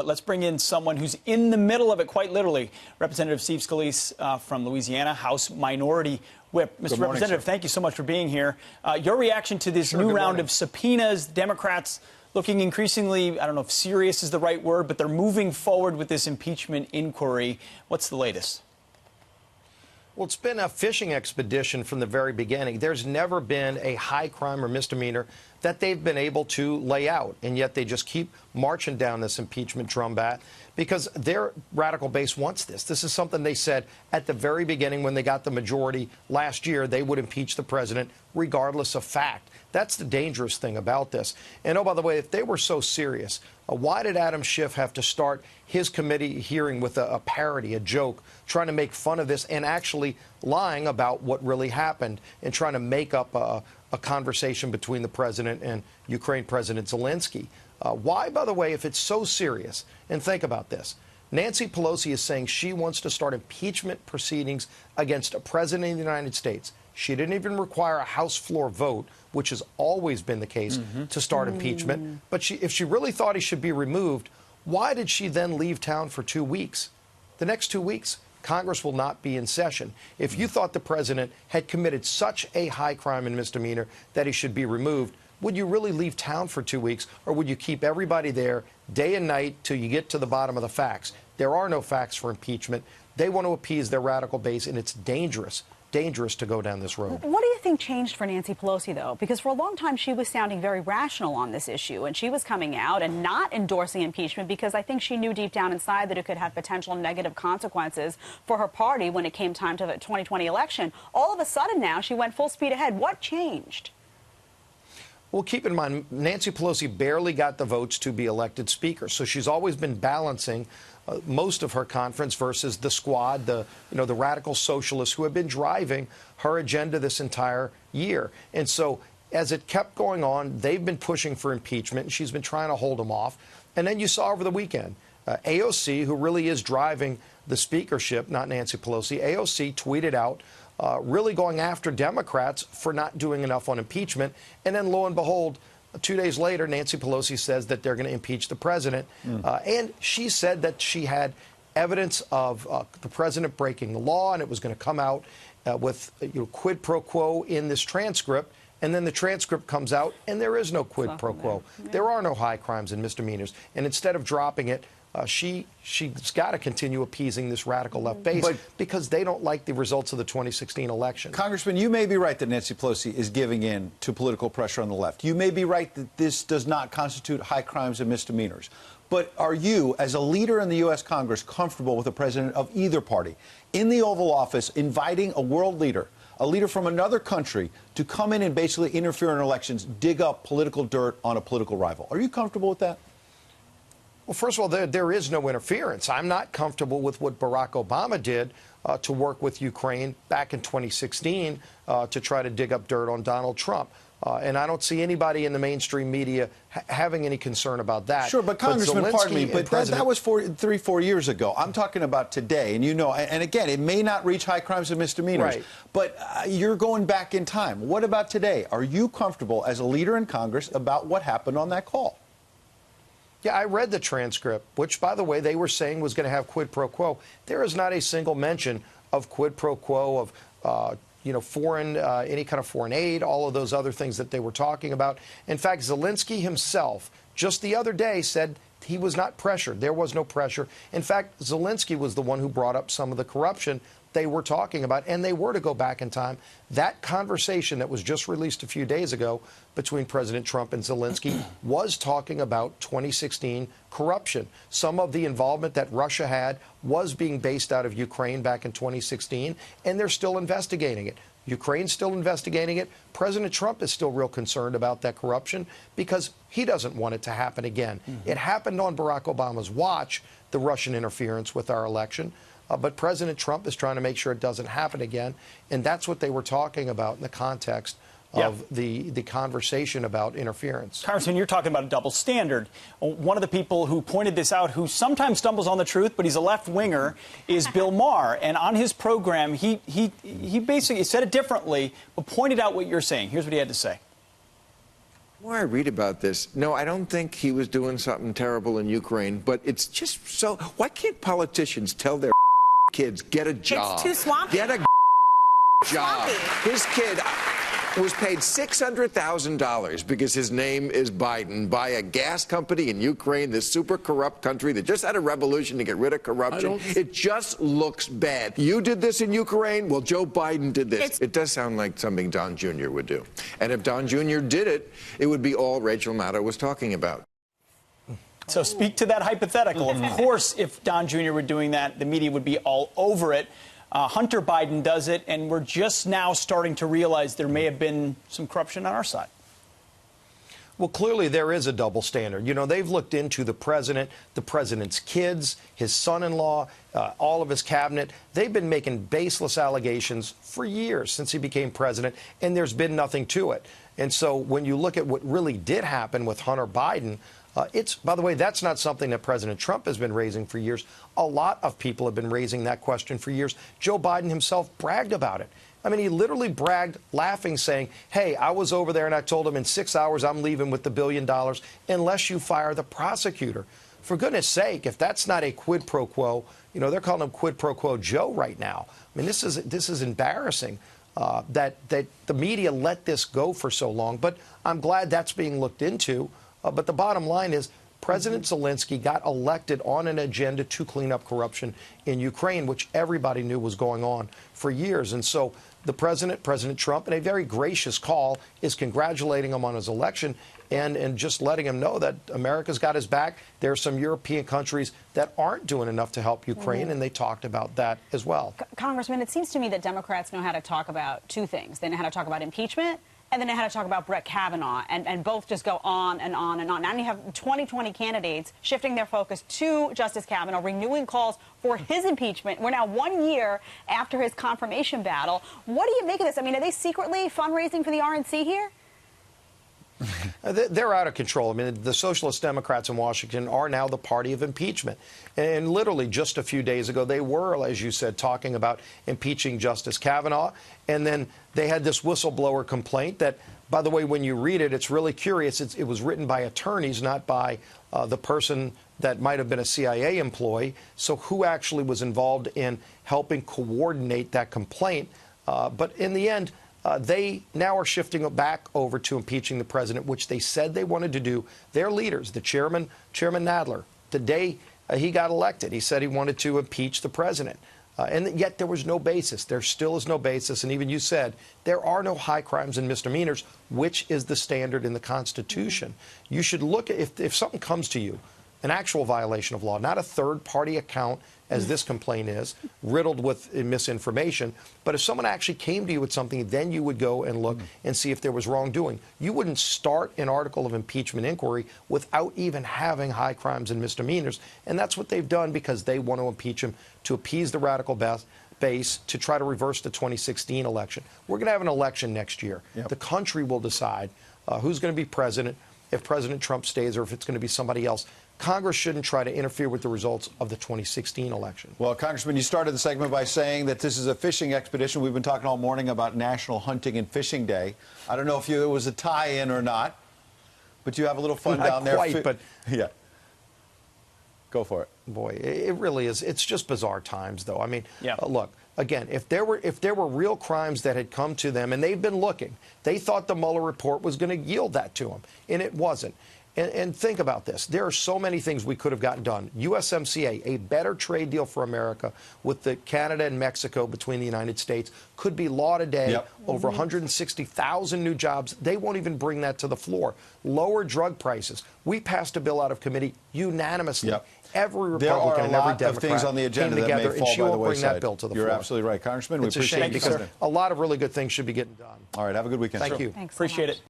But let's bring in someone who's in the middle of it, quite literally. Representative Steve Scalise from Louisiana, House Minority Whip. Mr. Morning, Representative, sir. thank you so much for being here. Your reaction to this new round of subpoenas, Democrats looking increasingly, I don't know if serious is the right word, but they're moving forward with this impeachment inquiry. What's the latest? Well, it's been a fishing expedition from the very beginning. There's never been a high crime or misdemeanor that they've been able to lay out, and yet they just keep marching down this impeachment drumbat because their radical base wants this. This is something they said at the very beginning when they got the majority last year. They would impeach the president regardless of fact. That's the dangerous thing about this. And, oh, by the way, if they were so serious, why did Adam Schiff have to start his committee hearing with a parody, a joke, trying to make fun of this and actually lying about what really happened and trying to make up a conversation between the president and Ukraine President Zelenskyy? Why, by the way, if it's so serious, and think about this, Nancy Pelosi is saying she wants to start impeachment proceedings against a president of the United States. She didn't even require a House floor vote, which has always been the case, to start impeachment. But if she really thought he should be removed, why did she then leave town for 2 weeks? The next 2 weeks, Congress will not be in session. If you thought the president had committed such a high crime and misdemeanor that he should be removed, would you really leave town for 2 weeks, or would you keep everybody there day and night till you get to the bottom of the facts? There are no facts for impeachment. They want to appease their radical base, and it's dangerous to go down this road. What do you think changed for Nancy Pelosi, though? Because for a long time, she was sounding very rational on this issue, and she was coming out and not endorsing impeachment because I think she knew deep down inside that it could have potential negative consequences for her party when it came time to the 2020 election. All of a sudden now, she went full speed ahead. What changed? Well, keep in mind, Nancy Pelosi barely got the votes to be elected speaker, so she's always been balancing most of her conference versus the squad, the radical socialists who have been driving her agenda this entire year. And so as it kept going on, they've been pushing for impeachment, and she's been trying to hold them off. And then you saw over the weekend, AOC, who really is driving the speakership, not Nancy Pelosi, AOC tweeted out really going after Democrats for not doing enough on impeachment. And then, lo and behold, 2 days later, Nancy Pelosi says that they're going to impeach the president. And she said that she had evidence of the president breaking the law, and it was going to come out with quid pro quo in this transcript. And then the transcript comes out, and there is no quid pro quo. There are no high crimes and misdemeanors. And instead of dropping it, she's got to continue appeasing this radical left base because they don't like the results of the 2016 election. Congressman, you may be right that Nancy Pelosi is giving in to political pressure on the left. You may be right that this does not constitute high crimes and misdemeanors. But are you, as a leader in the U.S. Congress, comfortable with a president of either party in the Oval Office inviting a world leader, a leader from another country, to come in and basically interfere in elections, dig up political dirt on a political rival? Are you comfortable with that? Well, first of all, there is no interference. I'm not comfortable with what Barack Obama did to work with Ukraine back in 2016 to try to dig up dirt on Donald Trump. And I don't see anybody in the mainstream media having any concern about that. Sure, but Congressman, pardon me, but that was 3-4 years ago. I'm talking about today. And, and again, it may not reach high crimes and misdemeanors, right, but you're going back in time. What about today? Are you comfortable as a leader in Congress about what happened on that call? Yeah, I read the transcript, which, by the way, they were saying was going to have quid pro quo. There is not a single mention of quid pro quo, of foreign, any kind of foreign aid, all of those other things that they were talking about. In fact, Zelenskyy himself, just the other day, said he was not pressured. There was no pressure. In fact, Zelenskyy was the one who brought up some of the corruption they were talking about, and they were to go back in time. That conversation that was just released a few days ago between President Trump and Zelenskyy was talking about 2016 corruption. Some of the involvement that Russia had was being based out of Ukraine back in 2016, and they're still investigating it. Ukraine's still investigating it. President Trump is still real concerned about that corruption because he doesn't want it to happen again. It happened on Barack Obama's watch, the Russian interference with our election. But President Trump is trying to make sure it doesn't happen again. And that's what they were talking about in the context of the conversation about interference. Congressman, you're talking about a double standard. One of the people who pointed this out, who sometimes stumbles on the truth, but he's a left-winger, is Bill Maher. And on his program, he basically said it differently, but pointed out what you're saying. Here's what he had to say. The more I read about this, no, I don't think he was doing something terrible in Ukraine, but it's just so, why can't politicians tell their kids, get a job? It's too swampy. Get a job. His kid was paid $600,000 because his name is Biden by a gas company in Ukraine, this super corrupt country that just had a revolution to get rid of corruption. It just looks bad. You did this in Ukraine? Well, Joe Biden did this. It does sound like something Don Jr. would do. And if Don Jr. did it, it would be all Rachel Maddow was talking about. So speak to that hypothetical. Of course, if Don Jr. were doing that, the media would be all over it. Hunter Biden does it, and we're just now starting to realize there may have been some corruption on our side. Well, clearly there is a double standard. You know, they've looked into the president's kids, his son-in-law, all of his cabinet. They've been making baseless allegations for years since he became president, and there's been nothing to it. And so when you look at what really did happen with Hunter Biden, by the way, that's not something that President Trump has been raising for years. A lot of people have been raising that question for years. Joe Biden himself bragged about it. I mean, he literally bragged, laughing, saying, hey, I was over there and I told him in 6 hours I'm leaving with the $1 billion unless you fire the prosecutor. For goodness sake, if that's not a quid pro quo, you know, they're calling him quid pro quo Joe right now. I mean, this is embarrassing that the media let this go for so long. But I'm glad that's being looked into. But the bottom line is President Zelenskyy got elected on an agenda to clean up corruption in Ukraine, which everybody knew was going on for years. And so the President Trump, in a very gracious call, is congratulating him on his election and just letting him know that America's got his back. There are some European countries that aren't doing enough to help Ukraine, and they talked about that as well. Congressman, it seems to me that Democrats know how to talk about two things. They know how to talk about impeachment, and then they had to talk about Brett Kavanaugh, and both just go on and on and on. Now you have 2020 candidates shifting their focus to Justice Kavanaugh, renewing calls for his impeachment. We're now 1 year after his confirmation battle. What do you make of this? I mean, are they secretly fundraising for the RNC here? They're out of control. I mean, the Socialist Democrats in Washington are now the party of impeachment. And literally just a few days ago, they were, as you said, talking about impeaching Justice Kavanaugh. And then they had this whistleblower complaint that, by the way, when you read it, it's really curious. It was written by attorneys, not by the person that might have been a CIA employee. So who actually was involved in helping coordinate that complaint? But in the end, they now are shifting back over to impeaching the president, which they said they wanted to do. Their leaders, the Chairman Nadler, the day he got elected, he said he wanted to impeach the president. And yet there was no basis. There still is no basis. And even you said there are no high crimes and misdemeanors, which is the standard in the Constitution. You should look at if something comes to you, an actual violation of law, not a third-party account, as this complaint is, riddled with misinformation. But if someone actually came to you with something, then you would go and look and see if there was wrongdoing. You wouldn't start an article of impeachment inquiry without even having high crimes and misdemeanors. And that's what they've done because they want to impeach him to appease the radical base to try to reverse the 2016 election. We're going to have an election next year. Yep. The country will decide who's going to be president, if President Trump stays or if it's going to be somebody else. Congress shouldn't try to interfere with the results of the 2016 election. Well, Congressman, you started the segment by saying that this is a fishing expedition. We've been talking all morning about National Hunting and Fishing Day. I don't know if it was a tie-in or not, but you have a little fun down there. Not quite, but yeah. Go for it. Boy, it really is. It's just bizarre times, though. I mean, look, again, if there were real crimes that had come to them, and they've been looking, they thought the Mueller report was going to yield that to them, and it wasn't. And think about this. There are so many things we could have gotten done. USMCA, a better trade deal for America with the Canada and Mexico between the United States, could be law today. Yep. Over 160,000 new jobs. They won't even bring that to the floor. Lower drug prices. We passed a bill out of committee unanimously. Yep. Every Republican and every Democrat there are a lot of things on the agenda came together, that may fall and she by the won't bring wayside. that bill to the You're floor. absolutely right, Congressman. It's we appreciate a shame because a lot of really good things should be getting done. All right, have a good weekend. Thank you. Thanks appreciate so much. it.